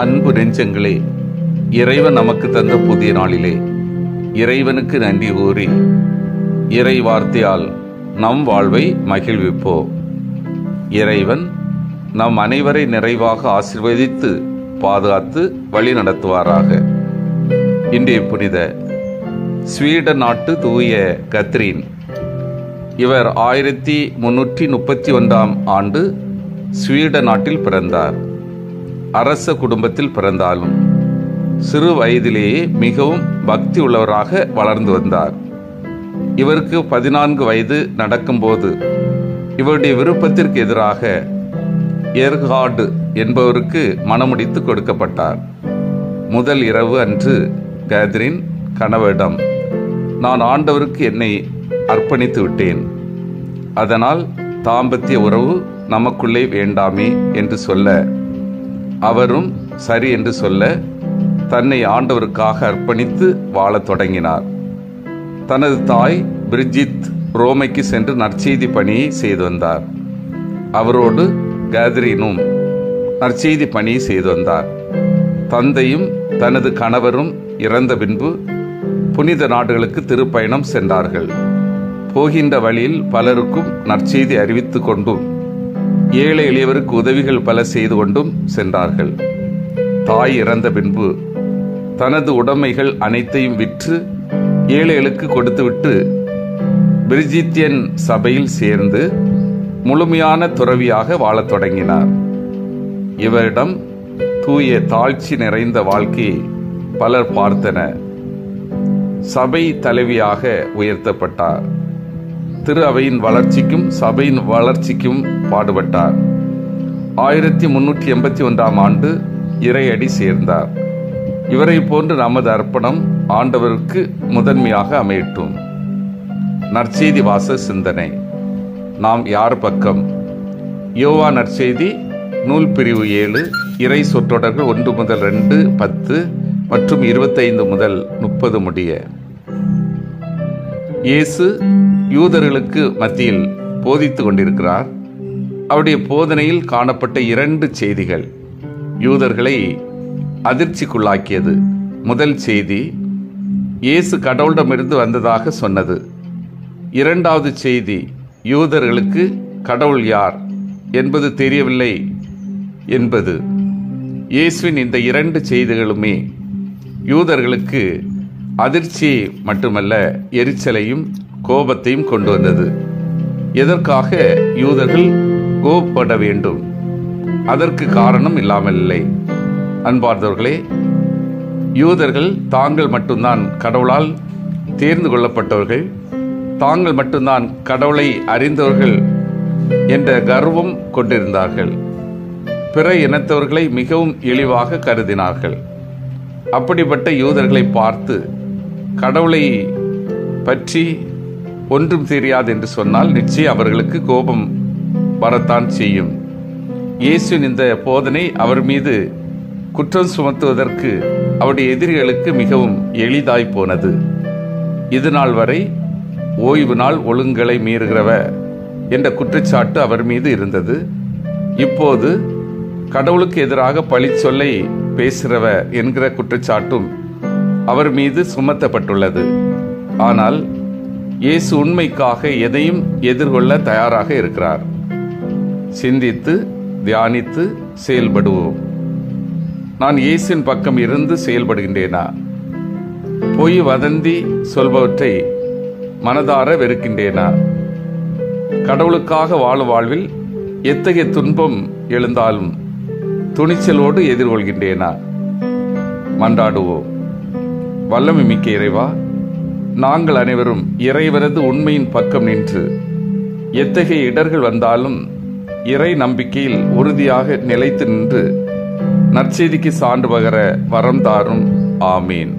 அன்பு நெஞ்சங்களே, இறைவன் நமக்கு தந்த புதிய நாளிலே இறைவனுக்கு நன்றி கூறி இறை வார்த்தையால் நம் வாழ்வை மகிழ்விப்போம். இறைவன் நம் அனைவரை நிறைவாக ஆசீர்வதித்து பாதுகாத்து வழி நடத்துவாராக. இன்றைய புனித ஸ்வீடன் நாட்டு தூய கத்ரீன். இவர் 1331 ஆண்டு ஸ்வீடன் நாட்டில் பிறந்தார். அரச குடும்பத்தில் பிறந்தாலும் சிறு வயதிலேயே மிகவும் பக்தி உள்ளவராக வளர்ந்து வந்தார். இவருக்கு 14 வயது நடக்கும்போது இவருடைய விருப்பத்திற்கு எதிராக எர்ஹார்டு என்பவருக்கு மணமுடித்து கொடுக்கப்பட்டார். முதல் இரவு அன்று கேத்ரின் கணவரிடம், நான் ஆண்டவருக்கு என்னை அர்ப்பணித்து விட்டேன், அதனால் தாம்பத்திய உறவு நமக்குள்ளே வேண்டாமே என்று சொல்ல, அவரும் சரி என்று சொல்ல தன்னை ஆண்டவருக்காக அர்ப்பணித்து வாழத் தொடங்கினார். தனது தாய் பிரிஜித் ரோமைக்கு சென்று நற்செய்தி பணியை செய்து வந்தார். அவரோடு கேத்ரீனும் நற்செய்தி பணியை செய்து வந்தார். தந்தையும் தனது கணவரும் இறந்த பின்பு புனித நாடுகளுக்கு திருப்பயணம் சென்றார்கள். போகின்ற வழியில் பலருக்கும் நற்செய்தி அறிவித்து கொண்டும் ஏழை எளியவருக்கு உதவிகள் பல செய்து கொண்டும் சென்றார்கள். தாய் இறந்த பின்பு தனது உடைமைகள் அனைத்தையும் விற்று ஏழைகளுக்கு கொடுத்துவிட்டு பிரிஜித்தியன் சபையில் சேர்ந்து முழுமையான துறவியாக வாழத் தொடங்கினார். இவரிடம் தூய தாழ்ச்சி நிறைந்த வாழ்க்கையை பலர் பார்த்தனர். சபை தலைவியாக உயர்த்தப்பட்டார். திரு அவையின் வளர்ச்சிக்கும் சபையின் வளர்ச்சிக்கும் பாடுபட்டார். 1381 ஆண்டு இறையடி சேர்ந்தார். இவரை போன்று நமது அர்ப்பணம் ஆண்டவருக்கு முதன்மையாக அமையட்டும். நற்செய்தி வாச சிந்தனை. நாம் யார் பக்கம்? யோவான் நற்செய்தி நூல் பிரிவு 7 இறை சொற்றொடர்கள் 1 முதல் 2, 10 மற்றும் 25 முதல் 30 முடிய. இயேசு யூதர்களுக்கு மத்தியில் போதித்துக் கொண்டிருக்கிறார். அவருடைய போதனையில் காணப்பட்ட 2 செய்திகள் யூதர்களை அதிர்ச்சிக்குள்ளாக்கியது. முதல் செய்தி இயேசு கடவுளிடமிருந்து வந்ததாக சொன்னது. இரண்டாவது செய்தி யூதர்களுக்கு கடவுள் யார் என்பது தெரியவில்லை என்பது. இயேசுவின் இந்த 2 செய்திகளுமே யூதர்களுக்கு அதிர்ச்சியை மட்டுமல்ல, எரிச்சலையும் கோபத்தையும் கொண்டு வந்தது. எதற்காக யூதர்கள் கோபப்பட வேண்டும்? அதற்கு காரணம் இல்லாமல் இல்லை. அன்பார்ந்தவர்களே, யூதர்கள் தாங்கள் மட்டும்தான் கடவுளால் தேர்ந்து கொள்ளப்பட்டவர்கள், தாங்கள் மட்டும்தான் கடவுளை அறிந்தவர்கள் என்ற கர்வம் கொண்டிருந்தார்கள். பிற இனத்தவர்களை மிகவும் இழிவாக கருதினார்கள். அப்படிப்பட்ட யூதர்களை பார்த்து கடவுளை பற்றி ஒன்றும் தெரியாது என்று சொன்னால் நிச்சயம் அவர்களுக்கு கோபம் வரத்தான் செய்யும். இயேசுவின் இந்த போதனை அவர் மீது குற்றம் சுமத்துவதற்கு அவருடைய எதிரிகளுக்கு மிகவும் எளிதாய் போனது. இது நாள் வரை ஓய்வு நாள் ஒழுங்குகளை மீறுகிறவ என்ற குற்றச்சாட்டு அவர் மீது இருந்தது. இப்போது கடவுளுக்கு எதிராக பழி சொல்லை பேசுகிறவ என்கிற குற்றச்சாட்டும் அவர் மீது சுமத்தப்பட்டுள்ளது. ஆனால் இயேசு உண்மைக்காக எதையும் எதிர்கொள்ள தயாராக இருக்கிறார். சிந்தித்து தியானித்து செயல்படுவோம். நான் இயேசுவின் பக்கம் இருந்து செயல்படுகின்றேனா? பொய் வதந்தி சொல்பவற்றை மனதார வெறுக்கின்றேனா? கடவுளுக்காக வாழும் வாழ்வில் எத்தகைய துன்பம் எழுந்தாலும் துணிச்சலோடு எதிர்கொள்கின்றேனா? மன்றாடுவோம். வல்லமை மிக்க இறைவா, நாங்கள் அனைவரும் இறைவனது உண்மையின் பக்கம் நின்று எத்தகைய இடர்கள் வந்தாலும் இறை நம்பிக்கையில் உறுதியாக நிலைத்து நின்று நற்செய்திக்கு சான்று பகர வரம் தாரும். ஆமீன்.